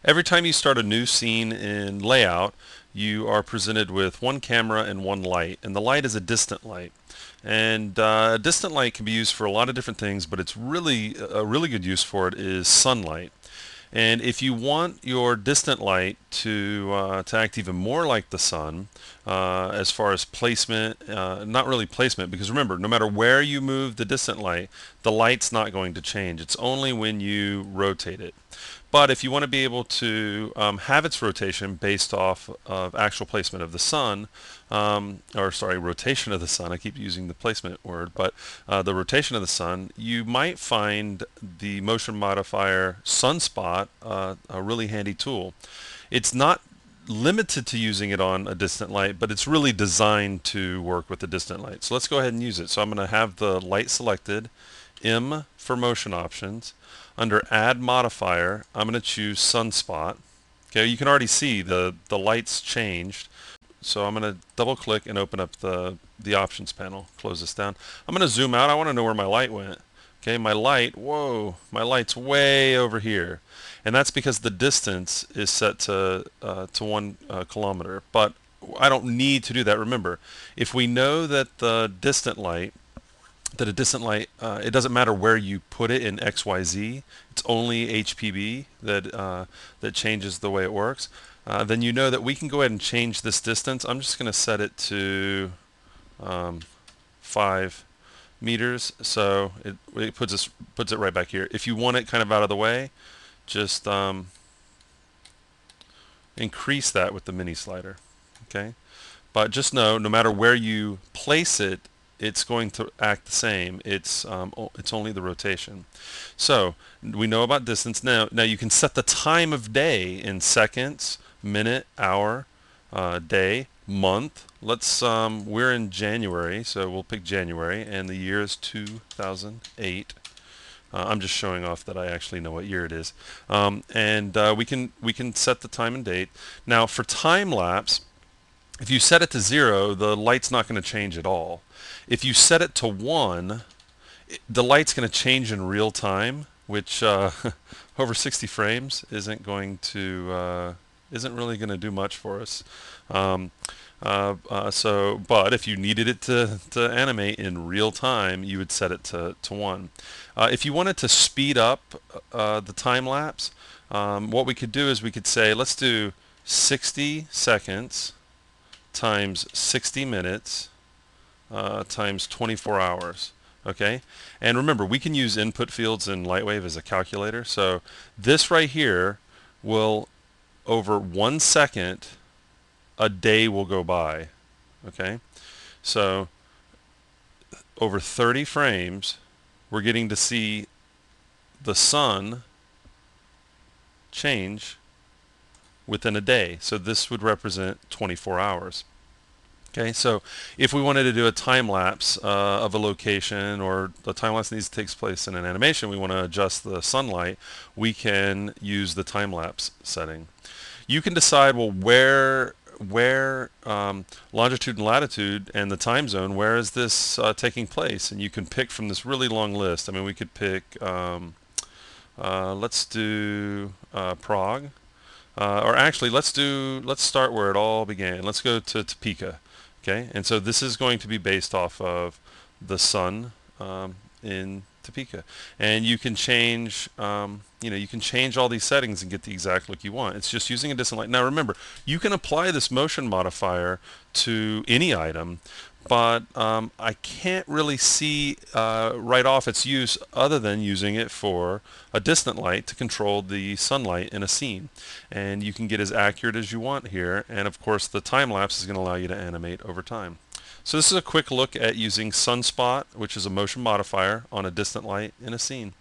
Every time you start a new scene in layout, you are presented with one camera and one light, and the light is a distant light. And a distant light can be used for a lot of different things, but it's really a really good use for it is sunlight. And if you want your distant light to act even more like the sun, as far as placement, not really placement, because remember, no matter where you move the distant light, the light's not going to change. It's only when you rotate it. But if you want to be able to have its rotation based off of actual placement of the sun, or sorry, rotation of the sun, I keep using the placement word, but the rotation of the sun, you might find the motion modifier sunspot a really handy tool. It's not limited to using it on a distant light, but it's really designed to work with the distant light. So let's go ahead and use it. So I'm going to have the light selected, M for motion options. Under Add Modifier, I'm going to choose Sunspot. Okay, you can already see the lights changed. So I'm going to double click and open up the options panel. Close this down. I'm going to zoom out. I want to know where my light went. Okay, my light, whoa, my light's way over here. And that's because the distance is set to 1 kilometer. But I don't need to do that. Remember, if we know that a distant light, it doesn't matter where you put it in XYZ, it's only HPB that changes the way it works, then you know that we can go ahead and change this distance. I'm just going to set it to 5 meters, so it puts it right back here. If you want it kind of out of the way, just increase that with the mini slider. Okay, but just know, no matter where you place it, it's going to act the same. It's only the rotation. So we know about distance now. Now you can set the time of day in seconds, minute, hour, day, month. Let's we're in January, so we'll pick January, and the year is 2008. I'm just showing off that I actually know what year it is, and we can set the time and date. Now for time lapse, if you set it to 0, the light's not going to change at all. If you set it to 1, the light's going to change in real time, which over 60 frames isn't really going to do much for us. But if you needed it to animate in real time, you would set it to 1. If you wanted to speed up the time lapse, what we could do is we could say, let's do 60 seconds times 60 minutes times 24 hours. Okay, and remember, we can use input fields in Lightwave as a calculator. So this right here will, over 1 second, a day will go by. Okay, so over 30 frames, we're getting to see the sun change within a day. So this would represent 24 hours. Okay, so if we wanted to do a time lapse of a location, or the time lapse needs to take place in an animation, we want to adjust the sunlight, we can use the time lapse setting. You can decide, well, where longitude and latitude and the time zone, where is this taking place? And you can pick from this really long list. I mean, we could pick, let's do Prague. Or actually, let's start where it all began. Let's go to Topeka. Okay, and so this is going to be based off of the sun in Topeka, and you can change, you can change all these settings and get the exact look you want. It's just using a distant light. Now remember, you can apply this motion modifier to any item, but I can't really see right off its use other than using it for a distant light to control the sunlight in a scene. And you can get as accurate as you want here, and of course the time lapse is going to allow you to animate over time. So this is a quick look at using Sunspot, which is a motion modifier, on a distant light in a scene.